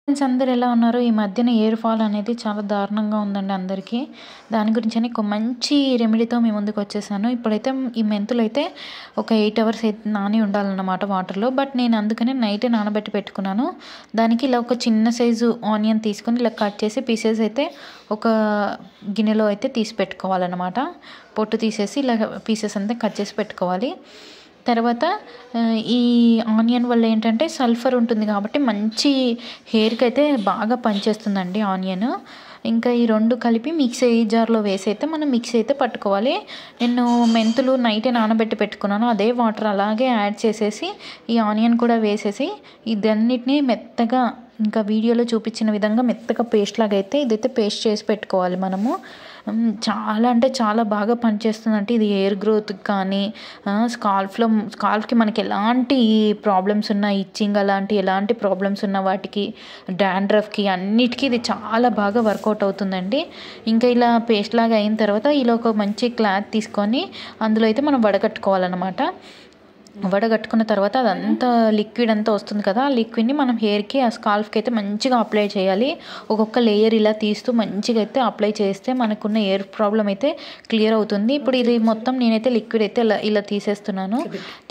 Friends అందరూ ఎలా ఉన్నారు? ఈ మధ్యన హెయిర్ ఫాల్ అనేది చాలా దారుణంగా ఉందండి అందరికీ. దాని గురించని ఒక మంచి రెమెడీతో మీ ముందుకొచ్చేసాను. ఇప్పుడైతే ఈ మెంతులైతే ఒక 8 అవర్స్ అయితే నాని ఉండాలన్నమాట వాటర్‌లో. బట్ నేను అందుకనే నైటే నానబెట్టి పెట్టుకున్నాను. దానికి ఇలా ఒక చిన్న సైజు ఆనియన్ తీసుకొని ఇలా కట్ చేసి పీసెస్ అయితే ఒక గిన్నెలో అయితే తీసి పెట్టుకోవాలన్నమాట. పొట్టు తీసేసి ఇలా పీసెస్ అంతా కట్ చేసి పెట్టుకోవాలి. తర్వాత ఈ ఆనియన్ వల్ల ఏంటంటే సల్ఫర్ ఉంటుంది కాబట్టి మంచి హెయిర్‌కి అయితే బాగా పనిచేస్తుందండి ఆనియన్. ఇంకా ఈ 2 కలిపి మిక్సీ జార్‌లో వేసి అయితే మనం మిక్సీ అయితే పట్టుకోవాలి. నేను మెంతులు నైటే నానబెట్టి పెట్టుకున్నాను. అదే వాటర్ అలాగే యాడ్ చేసేసి ఈ ఆనియన్ కూడా వేసేసి ఇదన్నిటిని మెత్తగా ఇంకా వీడియోలో చూపించిన విధంగా మెత్తగా పేస్ట్ లాగా అయితే ఇదైతే పేస్ట్ చేసి పెట్టుకోవాలి మనము. చాలా అంటే చాలా బాగా పనిచేస్తుందంటే ఇది హెయిర్ గ్రోత్‌కి కానీ స్కాల్ఫ్‌కి మనకి ఎలాంటి ప్రాబ్లమ్స్ ఉన్నా ఇచ్చింగ్ అలాంటి ఎలాంటి ప్రాబ్లమ్స్ ఉన్న వాటికి డాండ్రఫ్‌కి అన్నిటికీ ఇది చాలా బాగా వర్కౌట్ అవుతుందండి. ఇంకా ఇలా పేస్ట్ లాగా అయిన తర్వాత ఇలా ఒక మంచి క్లాత్ తీసుకొని అందులో అయితే మనం వడకట్టుకోవాలన్నమాట. వడగట్టుకున్న తర్వాత అదంతా లిక్విడ్ అంతా వస్తుంది కదా, ఆ లిక్విడ్ని మనం హెయిర్‌కి ఆ స్కాల్ఫ్‌కి అయితే మంచిగా అప్లై చేయాలి. ఒక్కొక్క లేయర్ ఇలా తీస్తూ మంచిగా అయితే అప్లై చేస్తే మనకున్న హెయిర్ ప్రాబ్లమ్ అయితే క్లియర్ అవుతుంది. ఇప్పుడు ఇది మొత్తం నేనైతే లిక్విడ్ అయితే ఇలా తీసేస్తున్నాను.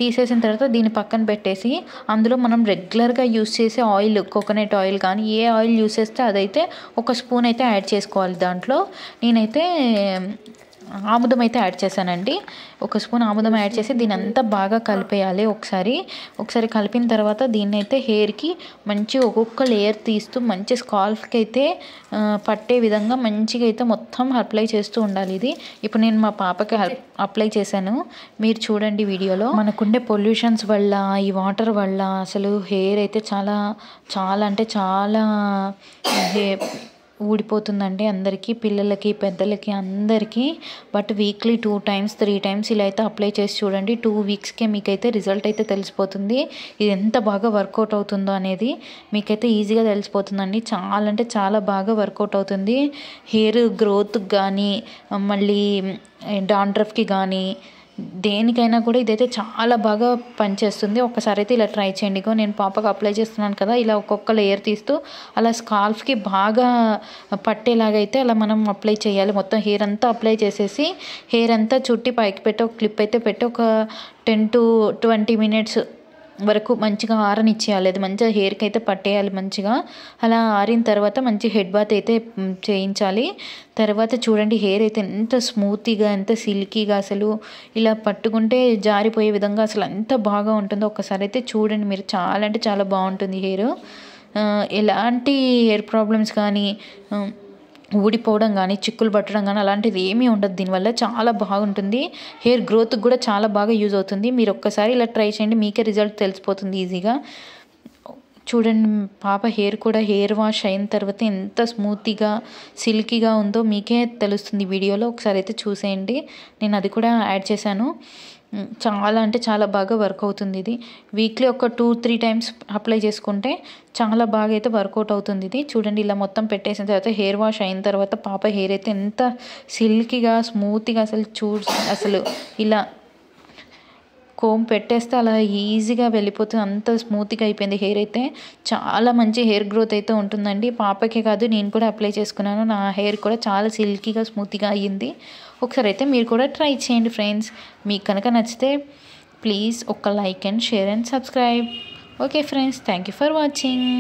తీసేసిన తర్వాత దీన్ని పక్కన పెట్టేసి అందులో మనం రెగ్యులర్గా యూస్ చేసే ఆయిల్ కోకోనట్ ఆయిల్ కానీ ఏ ఆయిల్ యూస్ చేస్తే అదైతే ఒక స్పూన్ అయితే యాడ్ చేసుకోవాలి దాంట్లో. నేనైతే ఆముదం అయితే యాడ్ చేశానండి. ఒక స్పూన్ ఆముదం యాడ్ చేసి దీన్ని అంతా బాగా కలిపేయాలి. ఒకసారి కలిపిన తర్వాత దీన్ని అయితే హెయిర్‌కి మంచి ఒక్కొక్క లేయర్ తీస్తూ మంచి స్కాల్ఫ్‌కి అయితే పట్టే విధంగా మంచిగా అయితే మొత్తం అప్లై చేస్తూ ఉండాలి ఇది. ఇప్పుడు నేను మా పాపకి అప్లై చేశాను. మీరు చూడండి వీడియోలో. మనకుండే పొల్యూషన్స్ వల్ల ఈ వాటర్ వల్ల అసలు హెయిర్ అయితే చాలా అంటే చాలా ఊడిపోతుందండి అందరికీ, పిల్లలకి పెద్దలకి అందరికీ. బట్ వీక్లీ 2 టైమ్స్ 3 టైమ్స్ ఇలా అయితే అప్లై చేసి చూడండి. 2 వీక్స్కే మీకైతే రిజల్ట్ అయితే తెలిసిపోతుంది. ఇది ఎంత బాగా వర్కౌట్ అవుతుందో అనేది మీకైతే ఈజీగా తెలిసిపోతుందండి. చాలా అంటే చాలా బాగా వర్కౌట్ అవుతుంది. హెయిర్ గ్రోత్కి కానీ మళ్ళీ డాండ్రఫ్‌కి కానీ దేనికైనా కూడా ఇదైతే చాలా బాగా పనిచేస్తుంది. ఒక్కసారి అయితే ఇలా ట్రై చేయండి. నేను పాపకు అప్లై చేస్తున్నాను కదా, ఇలా ఒక్కొక్క లేయర్ తీస్తూ అలా స్కాల్ఫ్‌కి బాగా పట్టేలాగా అయితే అలా మనం అప్లై చేయాలి. మొత్తం హెయిర్ అంతా అప్లై చేసేసి హెయిర్ అంతా చుట్టి పైకి పెట్టి ఒక క్లిప్ అయితే పెట్టి ఒక 10 to 20 మినిట్స్ వరకు మంచిగా ఆరనిచ్చేయాలి. అది మంచిగా హెయిర్‌కి అయితే పట్టేయాలి మంచిగా. అలా ఆరిన తర్వాత మంచి హెడ్ బాత్ అయితే చేయించాలి. తర్వాత చూడండి హెయిర్ అయితే ఎంత స్మూతీగా ఎంత సిల్కీగా అసలు ఇలా పట్టుకుంటే జారిపోయే విధంగా అసలు ఎంత బాగా ఉంటుందో ఒక్కసారి అయితే చూడండి మీరు. చాలా అంటే చాలా బాగుంటుంది హెయిర్. ఎలాంటి హెయిర్ ప్రాబ్లమ్స్ కానీ ఊడిపోవడం కానీ చిక్కులు పట్టడం కానీ అలాంటిది ఏమీ ఉండదు. దీనివల్ల చాలా బాగుంటుంది. హెయిర్ గ్రోత్కి కూడా చాలా బాగా యూజ్ అవుతుంది. మీరు ఒక్కసారి ఇలా ట్రై చేయండి, మీకే రిజల్ట్ తెలిసిపోతుంది ఈజీగా. చూడండి పాప హెయిర్ కూడా హెయిర్ వాష్ అయిన తర్వాత ఎంత స్మూతీగా సిల్కీగా ఉందో మీకే తెలుస్తుంది వీడియోలో. ఒకసారి అయితే చూసేయండి. నేను అది కూడా యాడ్ చేశాను. చాలా అంటే చాలా బాగా వర్క్ అవుతుంది ఇది. వీక్లీ ఒక 2-3 టైమ్స్ అప్లై చేసుకుంటే చాలా బాగా అయితే వర్కౌట్ అవుతుంది ఇది. చూడండి ఇలా మొత్తం పెట్టేసిన తర్వాత హెయిర్ వాష్ అయిన తర్వాత పాప హెయిర్ అయితే ఎంత సిల్కీగా స్మూత్గా అసలు ఇలా కోమ్ పెట్టేస్తే అలా ఈజీగా వెళ్ళిపోతుంది. అంత స్మూత్గా అయిపోయింది హెయిర్ అయితే. చాలా మంచి హెయిర్ గ్రోత్ అయితే ఉంటుందండి. పాపకే కాదు నేను కూడా అప్లై చేసుకున్నాను. నా హెయిర్ కూడా చాలా సిల్కీగా స్మూత్గా అయ్యింది. ఒకసారి అయితే మీరు కూడా ట్రై చేయండి ఫ్రెండ్స్. మీకు కనుక నచ్చితే ప్లీజ్ ఒక like and share and subscribe. Okay friends, thank you for watching.